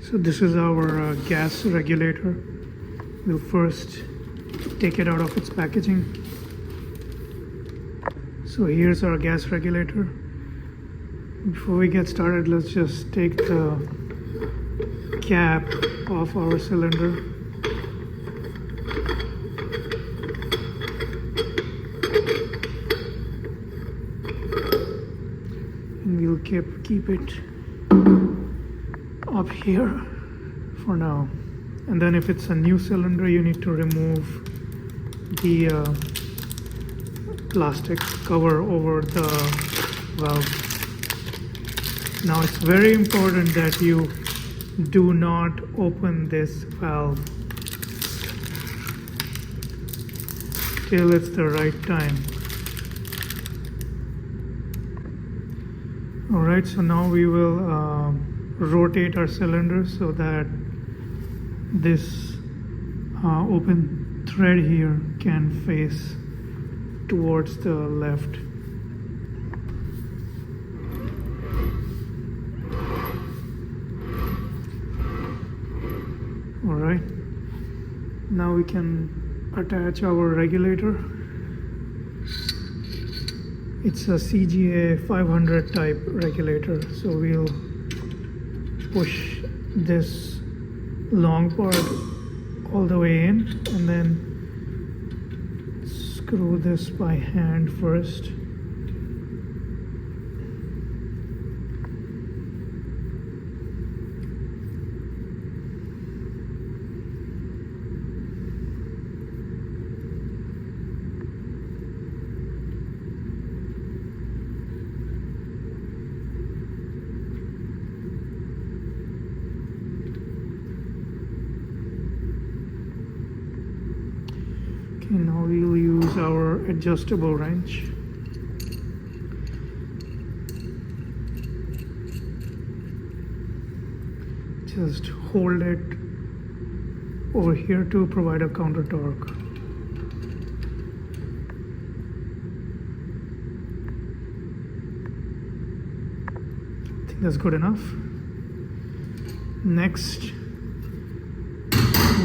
So this is our gas regulator. We'll first take it out of its packaging. So here's our gas regulator. Before we get started, let's just take the cap off our cylinder. And we'll keep it up here for now. And then if it's a new cylinder, you need to remove the plastic cover over the valve. Now it's very important that you do not open this valve till it's the right time. Alright, so now we will rotate our cylinder so that this open thread here can face towards the left. Alright, now we can attach our regulator. It's a CGA 500 type regulator, so we'll push this long part all the way in and then screw this by hand first. Okay, now we'll use our adjustable wrench. Just hold it over here to provide a counter torque. I think that's good enough. Next,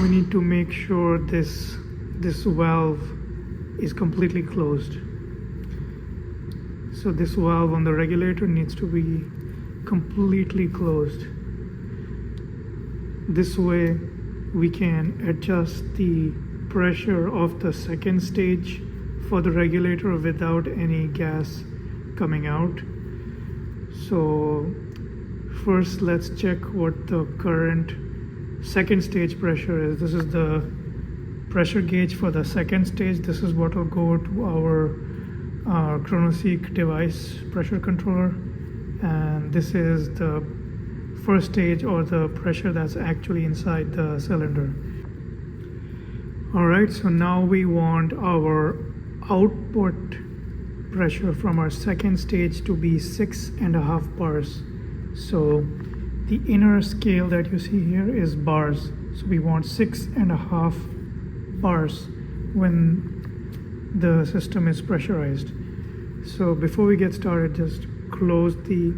we need to make sure this valve is completely closed. So this valve on the regulator needs to be completely closed. This way we can adjust the pressure of the second stage for the regulator without any gas coming out. So first let's check what the current second stage pressure is. This is the pressure gauge for the second stage. This is what will go to our ChronoSeek device pressure controller, and this is the first stage, or the pressure that's actually inside the cylinder. Alright, so now we want our output pressure from our second stage to be 6.5 bars. So the inner scale that you see here is bars, so we want 6.5 bars when the system is pressurized. So before we get started, just close the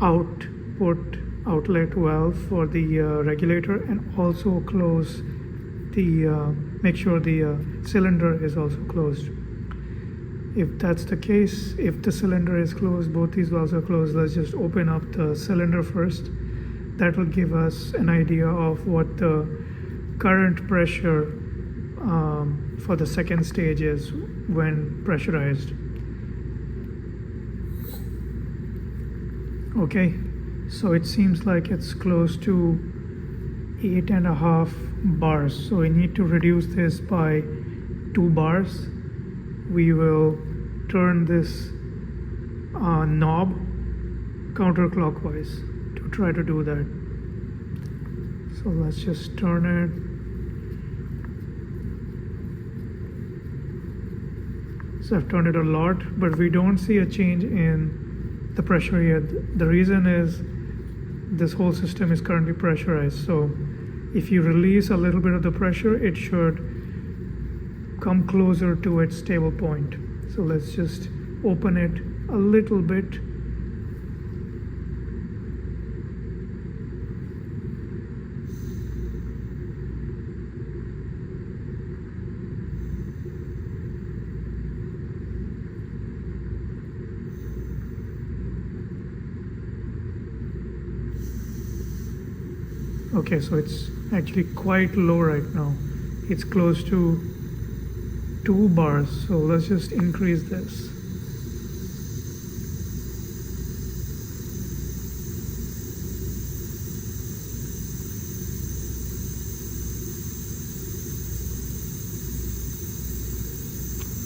outlet valve for the regulator, and also close the make sure the cylinder is also closed. If that's the case, if the cylinder is closed, both these valves are closed, let's just open up the cylinder first. That will give us an idea of what the current pressure for the second stage is when pressurized. Okay, so it seems like it's close to 8.5 bars. So we need to reduce this by 2 bars. We will turn this knob counterclockwise to try to do that. So let's just turn it. So I've turned it a lot, but we don't see a change in the pressure yet. The reason is this whole system is currently pressurized. So if you release a little bit of the pressure, it should come closer to its stable point. So let's just open it a little bit. Okay, so it's actually quite low right now. It's close to 2 bars, so let's just increase this.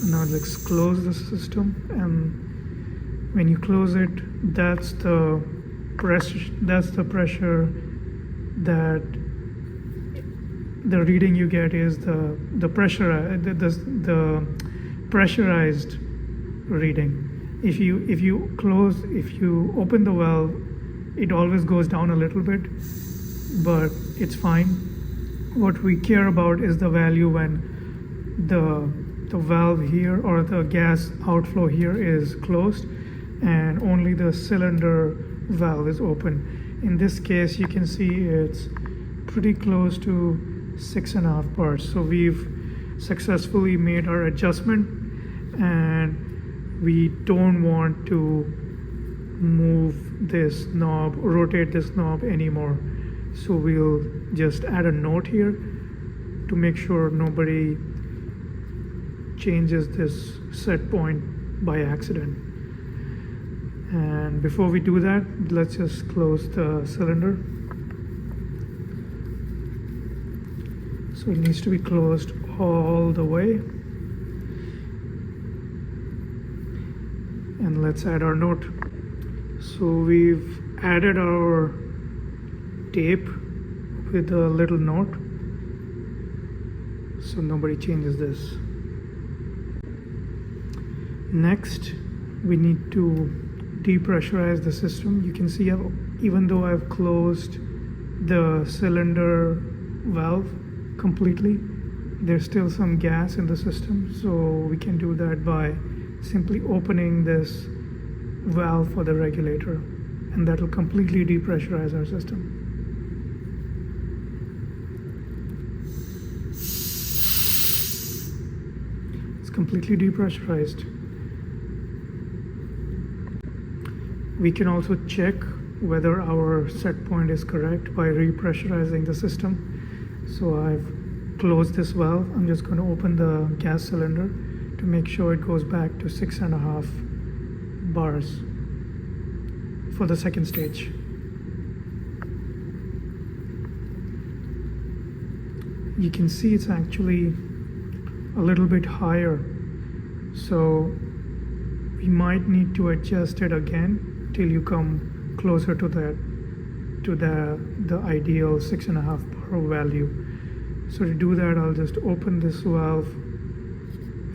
Now let's close the system, and when you close it, that's the pressure that the reading you get is the pressurized reading. If you open the valve, it always goes down a little bit, but it's fine. What we care about is the value when the valve here, or the gas outflow here, is closed and only the cylinder valve is open. In this case, you can see it's pretty close to 6.5 bars. So we've successfully made our adjustment, and we don't want to move this knob, rotate this knob anymore. So we'll just add a note here to make sure nobody changes this set point by accident. And before we do that, let's just close the cylinder. So it needs to be closed all the way. And let's add our note. So we've added our tape with a little note, so nobody changes this. Next, we need to depressurize the system. You can see even though I've closed the cylinder valve completely, there's still some gas in the system. So we can do that by simply opening this valve for the regulator, and that will completely depressurize our system. It's completely depressurized. We can also check whether our set point is correct by repressurizing the system. So I've closed this valve. I'm just going to open the gas cylinder to make sure it goes back to 6.5 bars for the second stage. You can see it's actually a little bit higher, so we might need to adjust it again till you come closer to the ideal 6.5 bar value. So to do that, I'll just open this valve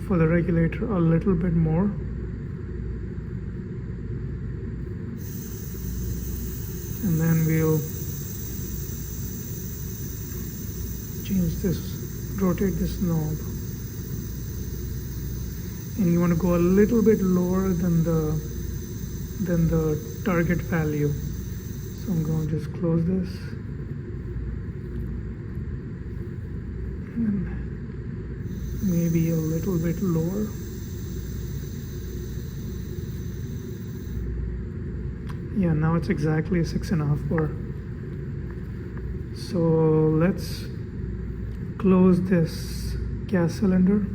for the regulator a little bit more. And then we'll rotate this knob. And you want to go a little bit lower than the target value. So I'm going to just close this. And maybe a little bit lower. Yeah, now it's exactly 6.5 bar. So let's close this gas cylinder.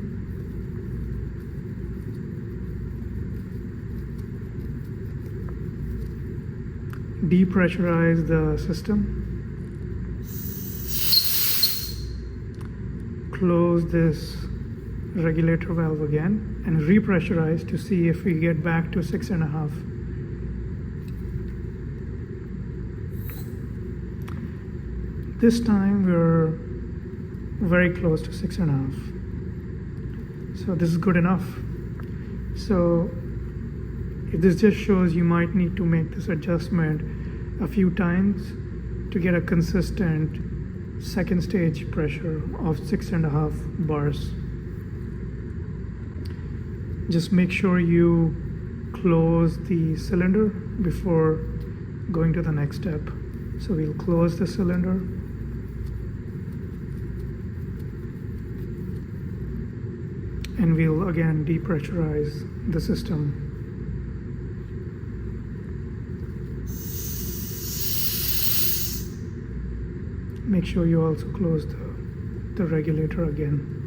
Depressurize the system. Close this regulator valve again and repressurize to see if we get back to 6.5. This time we're very close to 6.5. So this is good enough. So this just shows you might need to make this adjustment a few times to get a consistent second stage pressure of 6.5 bars. Just make sure you close the cylinder before going to the next step. So we'll close the cylinder. And we'll again depressurize the system. make sure you also close the regulator again.